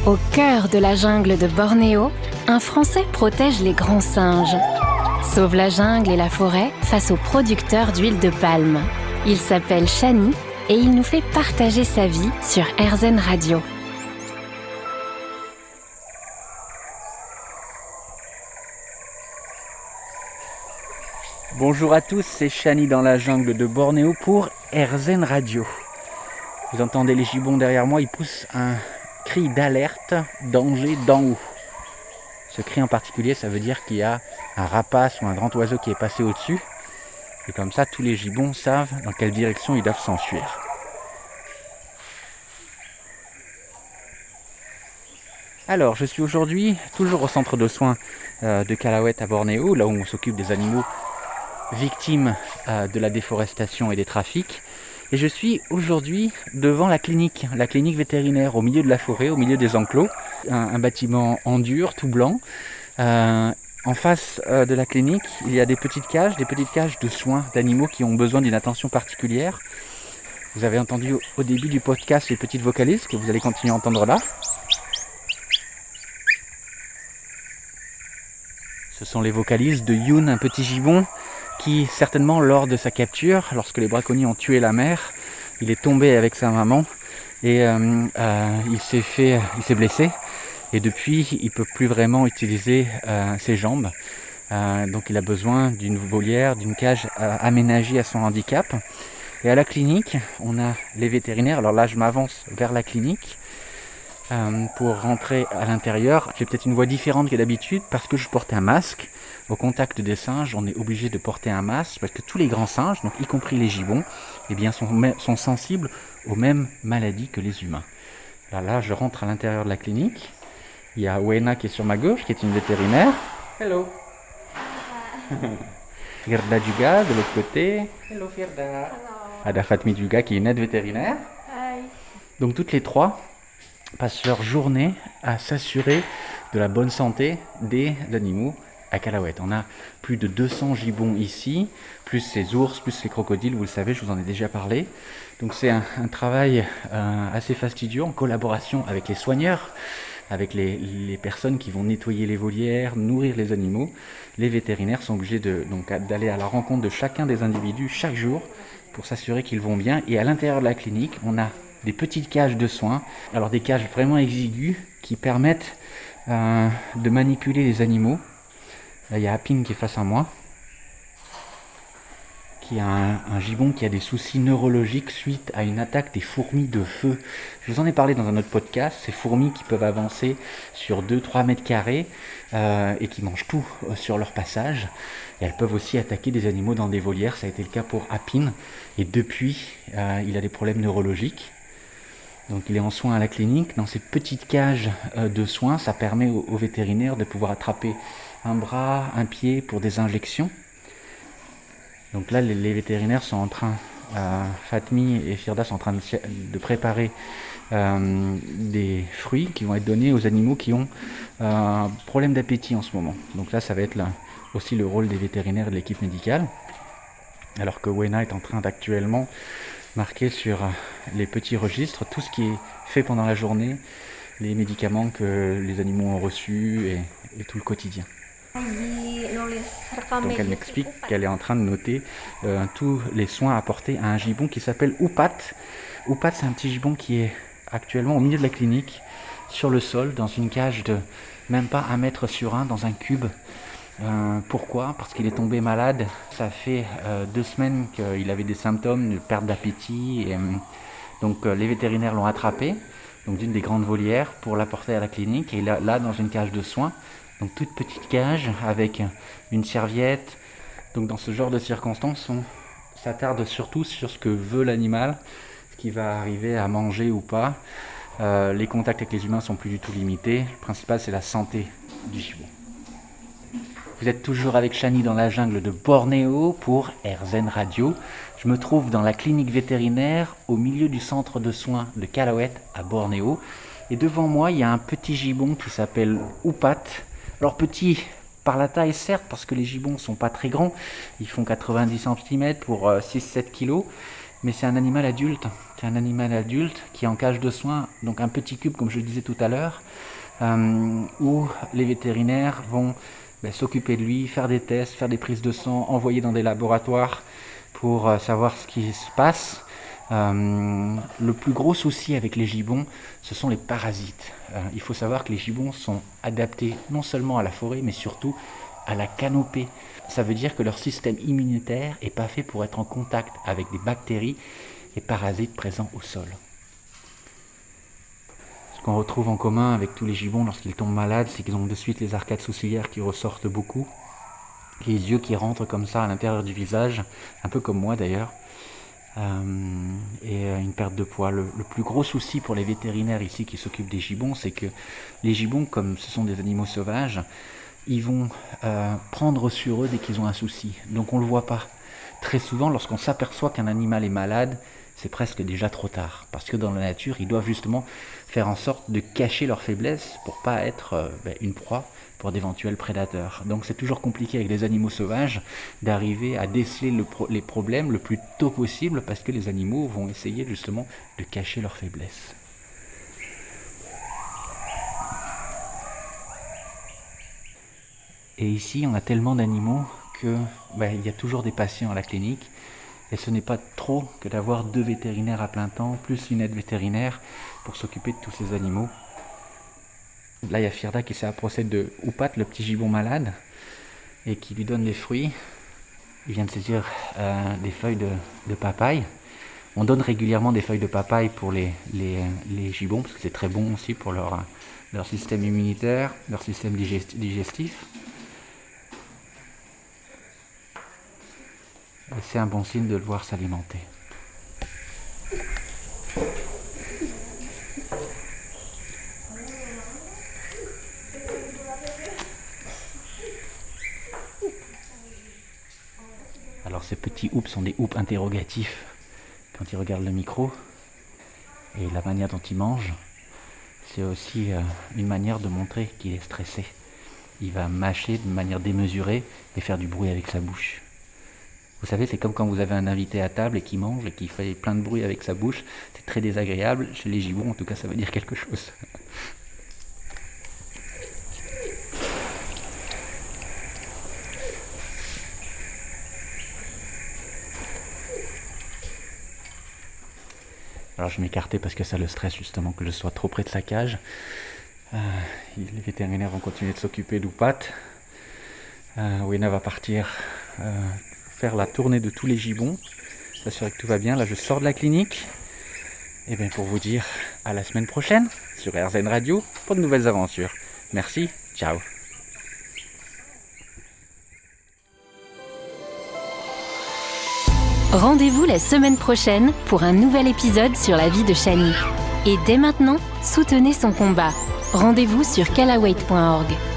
Au cœur de la jungle de Bornéo, un Français protège les grands singes. Sauve la jungle et la forêt face aux producteurs d'huile de palme. Il s'appelle Chani et il nous fait partager sa vie sur RZN Radio. Bonjour à tous, c'est Chani dans la jungle de Bornéo pour RZN Radio. Vous entendez les gibbons derrière moi, ils poussent un cri d'alerte, danger d'en haut. Ce cri en particulier, ça veut dire qu'il y a un rapace ou un grand oiseau qui est passé au-dessus. Et comme ça, tous les gibbons savent dans quelle direction ils doivent s'enfuir. Alors, je suis aujourd'hui toujours au centre de soins de Calauet à Bornéo, là où on s'occupe des animaux victimes de la déforestation et des trafics. Et je suis aujourd'hui devant la clinique vétérinaire au milieu de la forêt, au milieu des enclos. Un bâtiment en dur, tout blanc. En face de la clinique, il y a des petites cages de soins d'animaux qui ont besoin d'une attention particulière. Vous avez entendu au début du podcast les petites vocalises que vous allez continuer à entendre là. Ce sont les vocalises de Youn, un petit gibbon qui, certainement lors de sa capture, lorsque les braconniers ont tué la mère, il est tombé avec sa maman et il s'est blessé. Et depuis, il ne peut plus vraiment utiliser ses jambes. Donc il a besoin d'une volière, d'une cage aménagée à son handicap. Et à la clinique, on a les vétérinaires. Alors là, je m'avance vers la clinique. Pour rentrer à l'intérieur, j'ai peut-être une voix différente que d'habitude parce que je porte un masque. Au contact des singes, on est obligé de porter un masque parce que tous les grands singes, donc y compris les gibbons, eh bien, sont sensibles aux mêmes maladies que les humains. Là, je rentre à l'intérieur de la clinique. Il y a Wena qui est sur ma gauche, qui est une vétérinaire. Hello. Firda juga de l'autre côté. Hello Firda. Ada Fatmi juga qui est une aide vétérinaire. Hi. Donc toutes les trois passent leur journée à s'assurer de la bonne santé des animaux à Calauet. On a plus de 200 gibbons ici, plus les ours, plus les crocodiles, vous le savez, je vous en ai déjà parlé. Donc c'est un travail assez fastidieux en collaboration avec les soigneurs, avec les personnes qui vont nettoyer les volières, nourrir les animaux. Les vétérinaires sont obligés d'aller à la rencontre de chacun des individus chaque jour pour s'assurer qu'ils vont bien. Et à l'intérieur de la clinique, on a des petites cages de soins, alors des cages vraiment exiguës qui permettent de manipuler les animaux. Là, il y a Apine qui est face à moi, qui a un gibbon qui a des soucis neurologiques suite à une attaque des fourmis de feu. Je vous en ai parlé dans un autre podcast, ces fourmis qui peuvent avancer sur 2-3 mètres carrés et qui mangent tout sur leur passage. Et elles peuvent aussi attaquer des animaux dans des volières, ça a été le cas pour Apine. Et depuis, il a des problèmes neurologiques. Donc il est en soins à la clinique. Dans ces petites cages de soins, ça permet aux vétérinaires de pouvoir attraper un bras, un pied pour des injections. Donc là, les vétérinaires sont en train, Fatmi et Firda sont en train de préparer des fruits qui vont être donnés aux animaux qui ont un problème d'appétit en ce moment. Donc là, ça va être aussi le rôle des vétérinaires et de l'équipe médicale. Alors que Wena est en train d'actuellement marquer sur les petits registres tout ce qui est fait pendant la journée, les médicaments que les animaux ont reçus et tout le quotidien. Donc elle m'explique qu'elle est en train de noter tous les soins apportés à un gibbon qui s'appelle Oupat. Oupat, c'est un petit gibbon qui est actuellement au milieu de la clinique, sur le sol, dans une cage de même pas 1 mètre sur 1, dans un cube. Pourquoi ? Parce qu'il est tombé malade. Ça fait 2 semaines qu'il avait des symptômes de perte d'appétit. Donc les vétérinaires l'ont attrapé donc d'une des grandes volières pour l'apporter à la clinique. Et là dans une cage de soins. Donc toute petite cage avec une serviette. Donc dans ce genre de circonstances, on s'attarde surtout sur ce que veut l'animal, ce qu'il va arriver à manger ou pas. Les contacts avec les humains sont plus du tout limités. Le principal, c'est la santé du gibbon. Vous êtes toujours avec Chani dans la jungle de Bornéo pour RZN Radio. Je me trouve dans la clinique vétérinaire au milieu du centre de soins de Calauet à Bornéo. Et devant moi, il y a un petit gibbon qui s'appelle Oupat. Alors petit par la taille certes, parce que les gibbons ne sont pas très grands. Ils font 90 cm pour 6-7 kg. mais c'est un animal adulte. C'est un animal adulte qui est en cage de soins, donc un petit cube comme je le disais tout à l'heure, où les vétérinaires vont s'occuper de lui, faire des tests, faire des prises de sang, envoyer dans des laboratoires pour savoir ce qui se passe. Le plus gros souci avec les gibbons, ce sont les parasites. Il faut savoir que les gibbons sont adaptés non seulement à la forêt, mais surtout à la canopée. Ça veut dire que leur système immunitaire n'est pas fait pour être en contact avec des bactéries et parasites présents au sol. Ce qu'on retrouve en commun avec tous les gibbons lorsqu'ils tombent malades, c'est qu'ils ont de suite les arcades sourcilières qui ressortent beaucoup, les yeux qui rentrent comme ça à l'intérieur du visage, un peu comme moi d'ailleurs, et une perte de poids. Le plus gros souci pour les vétérinaires ici qui s'occupent des gibbons, c'est que les gibbons, comme ce sont des animaux sauvages, ils vont prendre sur eux dès qu'ils ont un souci. Donc on ne le voit pas. Très souvent, lorsqu'on s'aperçoit qu'un animal est malade, c'est presque déjà trop tard. Parce que dans la nature, ils doivent justement faire en sorte de cacher leurs faiblesses pour ne pas être une proie pour d'éventuels prédateurs. Donc c'est toujours compliqué avec les animaux sauvages d'arriver à déceler les problèmes le plus tôt possible parce que les animaux vont essayer justement de cacher leurs faiblesses. Et ici, on a tellement d'animaux que il y a toujours des patients à la clinique. Et ce n'est pas trop que d'avoir 2 vétérinaires à plein temps, plus une aide vétérinaire pour s'occuper de tous ces animaux. Là, il y a Firda qui s'est approché de Oupat, le petit gibbon malade, et qui lui donne les fruits. Il vient de saisir des feuilles de papaye. On donne régulièrement des feuilles de papaye pour les gibbons, parce que c'est très bon aussi pour leur système immunitaire, leur système digestif. Et c'est un bon signe de le voir s'alimenter. Alors ces petits houps sont des houps interrogatifs quand ils regardent le micro. Et la manière dont il mange, c'est aussi une manière de montrer qu'il est stressé. Il va mâcher de manière démesurée et faire du bruit avec sa bouche. Vous savez, c'est comme quand vous avez un invité à table et qui mange et qui fait plein de bruit avec sa bouche. C'est très désagréable. Chez les gibbons, en tout cas, ça veut dire quelque chose. Alors je m'écartais parce que ça le stresse justement que je sois trop près de sa cage. Les vétérinaires vont continuer de s'occuper d'Oupat. Wena va partir faire la tournée de tous les gibbons, s'assurer que tout va bien. Là je sors de la clinique. Et bien pour vous dire à la semaine prochaine sur RZN Radio pour de nouvelles aventures. Merci, ciao. Rendez-vous la semaine prochaine pour un nouvel épisode sur la vie de Shani. Et dès maintenant, soutenez son combat. Rendez-vous sur kalawait.org.